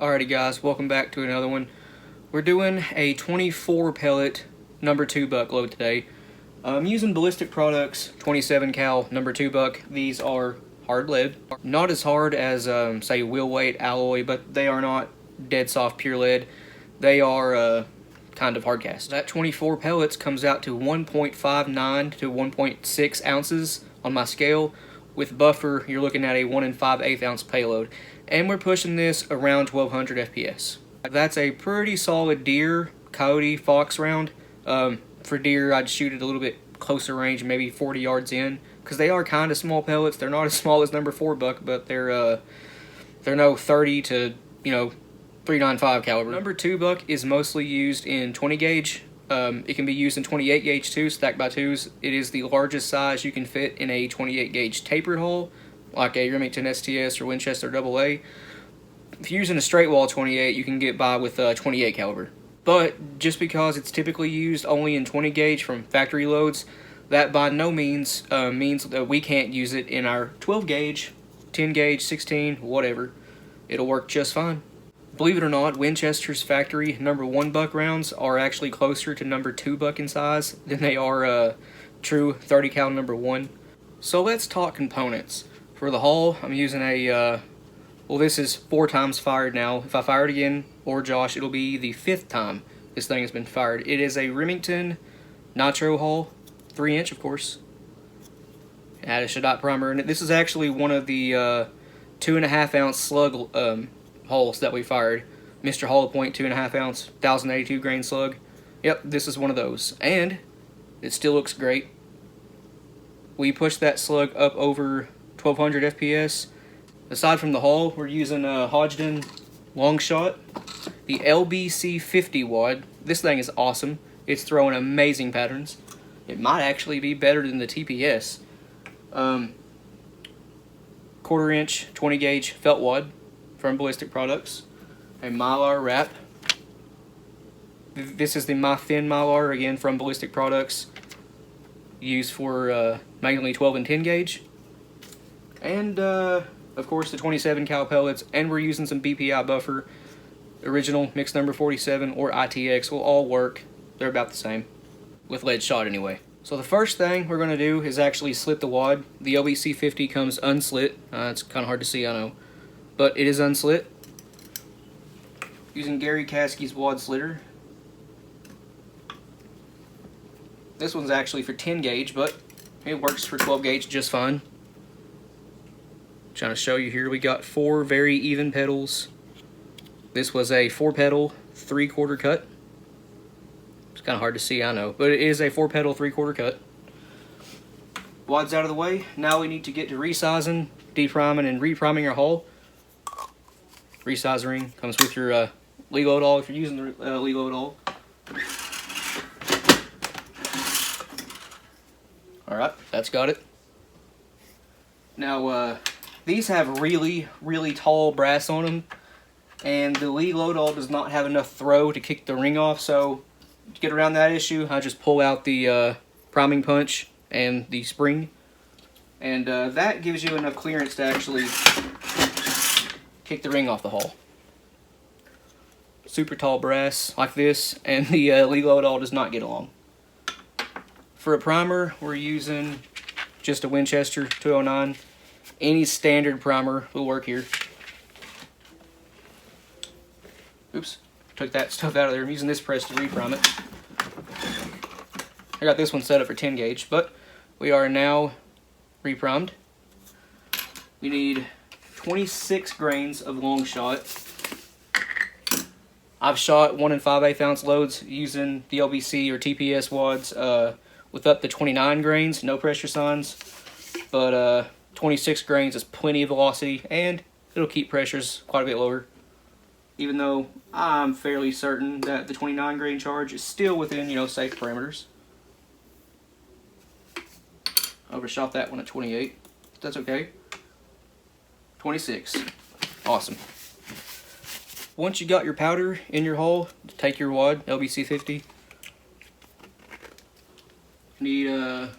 Alrighty guys, welcome back to another one. We're doing a 24 pellet number 2 buck load today. I'm using Ballistic Products 27 cal number 2 buck. These are hard lead. Not as hard as say wheel weight alloy, but they are not dead soft pure lead. They are kind of hard cast. That 24 pellets comes out to 1.59 to 1.6 ounces on my scale. With buffer, you're looking at a 1 5/8 ounce payload. And we're pushing this around 1200 FPS. That's a pretty solid deer, coyote, fox round. For deer, I'd shoot it a little bit closer range, maybe 40 yards in, because they are kind of small pellets. They're not as small as number 4 buck, but they're no 30 to 395 caliber. Number 2 buck is mostly used in 20 gauge. It can be used in 28 gauge too, stacked by 2s. It is the largest size you can fit in a 28 gauge tapered hull, like a Remington STS or Winchester AA. If you're using a straight wall 28, you can get by with 28 caliber. But just because it's typically used only in 20 gauge from factory loads, that by no means means that we can't use it in our 12 gauge, 10 gauge, 16, whatever. It'll work just fine. Believe it or not, Winchester's factory number 1 buck rounds are actually closer to number 2 buck in size than they are true 30 cal number 1. So let's talk components. For the hull, I'm using a, well, this is 4 times fired now. If I fire it again, or Josh, it'll be the 5th time this thing has been fired. It is a Remington Nitro hull, 3-inch of course. Add a Shadot primer in it. This is actually one of the 2.5 ounce slug hulls that we fired. Mr. Hollow Point 2.5 ounce, 1082 grain slug. Yep, this is one of those. And it still looks great. We pushed that slug up over 1200 FPS. Aside from the hull, we're using a Hodgdon Longshot, the LBC 50 wad. This thing is awesome. It's throwing amazing patterns. It might actually be better than the TPS. 1/4 inch 20 gauge felt wad from Ballistic Products. A Mylar wrap. This is the My Thin Mylar, again from Ballistic Products. Used for mainly 12 and 10 gauge. And of course the 27 cal pellets, and we're using some BPI buffer. Original, mixed number 47, or ITX will all work. They're about the same, with lead shot anyway. So the first thing we're going to do is actually slit the wad. The LBC 50 comes unslit. It's kind of hard to see, I know. But it is unslit. Using Gary Caskey's wad slitter. This one's actually for 10 gauge, but it works for 12 gauge just fine. Trying to show you here, we got 4 very even petals. This was a 4 petal 3/4 cut. It's kind of hard to see, I know, but it is a 4 petal 3/4 cut. Wad's out of the way. Now we need to get to resizing, depriming, and repriming our hull. Resize ring comes with your Leload all if you're using the Leload all. Alright, that's got it. Now, these have really, really tall brass on them, and the Leload all does not have enough throw to kick the ring off, so to get around that issue, I just pull out the priming punch and the spring, and that gives you enough clearance to actually kick the ring off the hull. Super tall brass like this, and the Leload all does not get along. For a primer, we're using just a Winchester 209. Any standard primer will work here. Oops, took that stuff out of there. I'm using this press to reprime it. I got this one set up for 10 gauge, but we are now reprimed. We need 26 grains of Longshot. I've shot 1 5/8 ounce loads using the LBC or TPS wads with up to 29 grains, no pressure signs, but 26 grains is plenty of velocity, and it'll keep pressures quite a bit lower, even though I'm fairly certain that the 29 grain charge is still within, safe parameters. Overshot that one at 28. That's okay. 26. Awesome. Once you got your powder in your hull, take your wad, LBC 50. Need a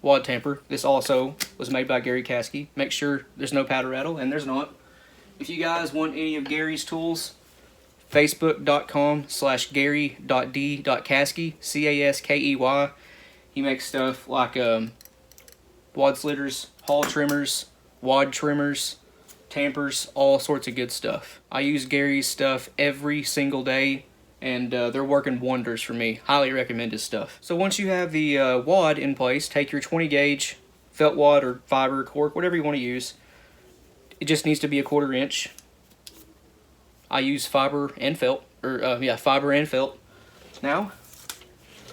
wad tamper. This also was made by Gary Caskey. Make sure there's no powder rattle, and there's not. If you guys want any of Gary's tools, facebook.com/gary.d.caskey, Caskey. He makes stuff like wad slitters, haul trimmers, wad trimmers, tampers, all sorts of good stuff. I use Gary's stuff every single day, and they're working wonders for me. Highly recommend his stuff. So once you have the wad in place, take your 20 gauge felt wad or fiber, cork, whatever you want to use. It just needs to be a 1/4 inch. I use fiber and felt, fiber and felt. Now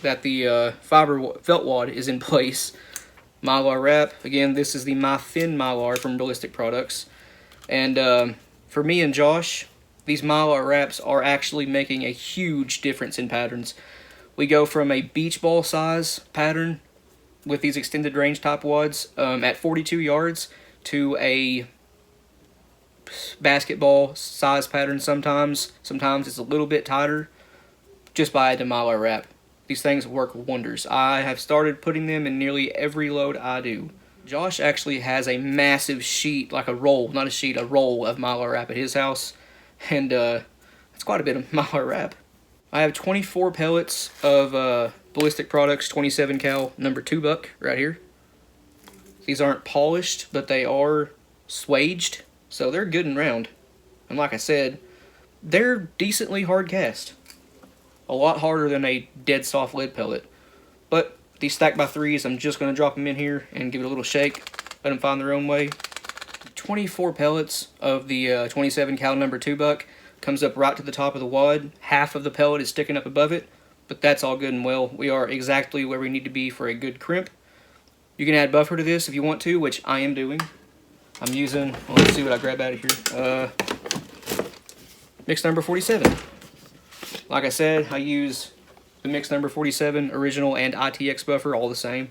that the felt wad is in place, Mylar wrap. Again, this is the My Thin Mylar from Ballistic Products. And for me and Josh, these Mylar wraps are actually making a huge difference in patterns. We go from a beach ball size pattern with these extended range type wads at 42 yards to a basketball size pattern sometimes. Sometimes it's a little bit tighter just by adding Mylar wrap. These things work wonders. I have started putting them in nearly every load I do. Josh actually has a massive sheet, like a roll, not a sheet, a roll of Mylar wrap at his house. And it's quite a bit of Mylar wrap. I have 24 pellets of Ballistic Products 27 cal number 2 buck right here. These aren't polished, but they are swaged, so they're good and round. And like I said, they're decently hard cast. A lot harder than a dead soft lead pellet. But these stack by 3s, I'm just going to drop them in here and give it a little shake. Let them find their own way. 24 pellets of the 27 cal number 2 buck comes up right to the top of the wad. Half of the pellet is sticking up above it, but that's all good and well. We are exactly where we need to be for a good crimp. You can add buffer to this if you want to, which I am doing. I'm using, well, let's see what I grab out of here. Mix number 47. Like I said, I use the mix number 47 original and ITX buffer, all the same.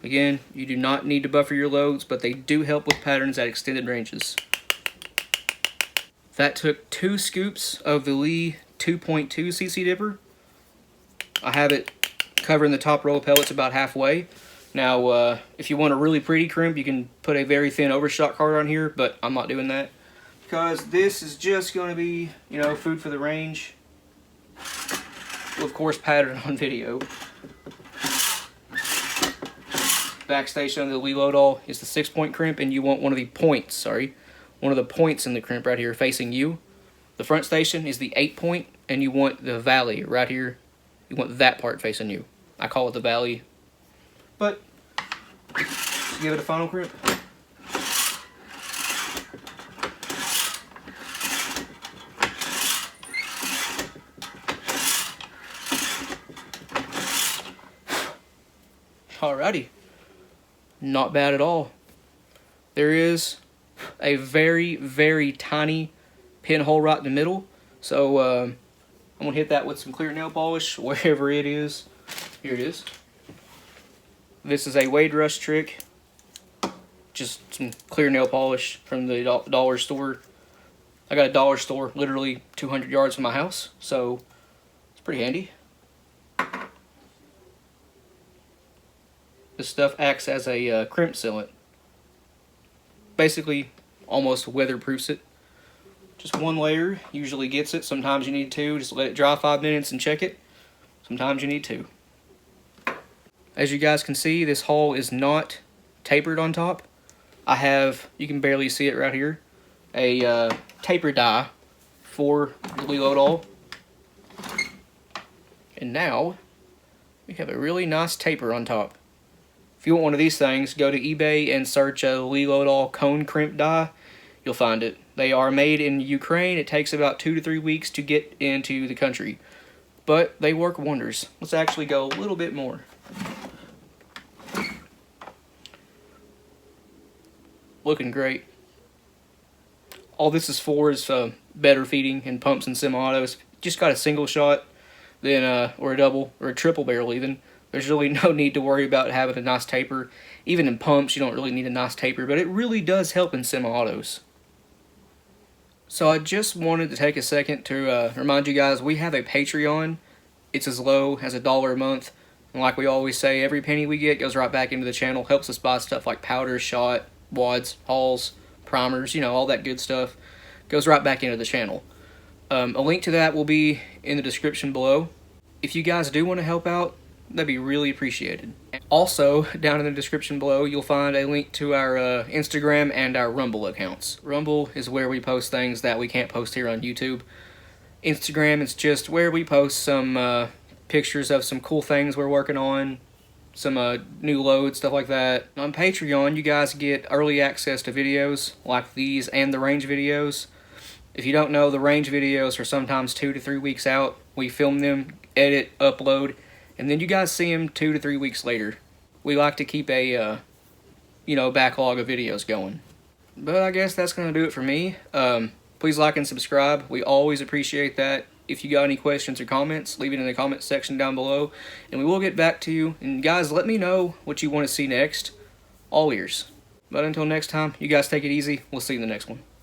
Again, you do not need to buffer your loads, but they do help with patterns at extended ranges. That took 2 scoops of the Lee 2.2 cc dipper. I have it covering the top row of pellets about halfway. Now, if you want a really pretty crimp, you can put a very thin overshot card on here, but I'm not doing that, because this is just going to be, you know, food for the range. We'll, of course, pattern on video. Backstation of the Lee Loadall is the 6-point crimp, and you want one of the points, one of the points in the crimp right here facing you. The front station is the 8-point, and you want the valley right here. You want that part facing you. I call it the valley. But, let's give it a final crimp. Alrighty. Not bad at all. There is a very, very tiny pinhole right in the middle. So, I'm going to hit that with some clear nail polish, wherever it is. Here it is. This is a Wade Rush trick. Just some clear nail polish from the dollar store. I got a dollar store literally 200 yards from my house, so it's pretty handy. This stuff acts as a crimp sealant. Basically, almost weatherproofs it. Just one layer usually gets it. Sometimes you need 2. Just let it dry 5 minutes and check it. Sometimes you need 2. As you guys can see, this hull is not tapered on top. I have, you can barely see it right here, a taper die for the Lee Loadall. And now, we have a really nice taper on top. If you want one of these things, go to eBay and search a Lee Loadall cone crimp die. You'll find it. They are made in Ukraine. It takes about 2 to 3 weeks to get into the country. But they work wonders. Let's actually go a little bit more. Looking great. All this is for is better feeding in pumps and semi-autos. Just got a single shot, then or a double or a triple barrel even. There's really no need to worry about having a nice taper. Even in pumps, you don't really need a nice taper, but it really does help in semi-autos. So I just wanted to take a second to remind you guys, we have a Patreon. It's as low as $1 a month. And like we always say, every penny we get goes right back into the channel. Helps us buy stuff like powder, shot, wads, hulls, primers, you know, all that good stuff goes right back into the channel. A link to that will be in the description below. If you guys do want to help out, that'd be really appreciated. Also, down in the description below, you'll find a link to our Instagram and our Rumble accounts. Rumble is where we post things that we can't post here on YouTube. Instagram is just where we post some pictures of some cool things we're working on, some new loads, stuff like that. On Patreon, you guys get early access to videos like these and the range videos. If you don't know, the range videos are sometimes 2 to 3 weeks out. We film them, edit, upload, and then you guys see them 2 to 3 weeks later. We like to keep a, backlog of videos going. But I guess that's going to do it for me. Please like and subscribe. We always appreciate that. If you got any questions or comments, leave it in the comment section down below, and we will get back to you. And guys, let me know what you want to see next. All ears. But until next time, you guys take it easy. We'll see you in the next one.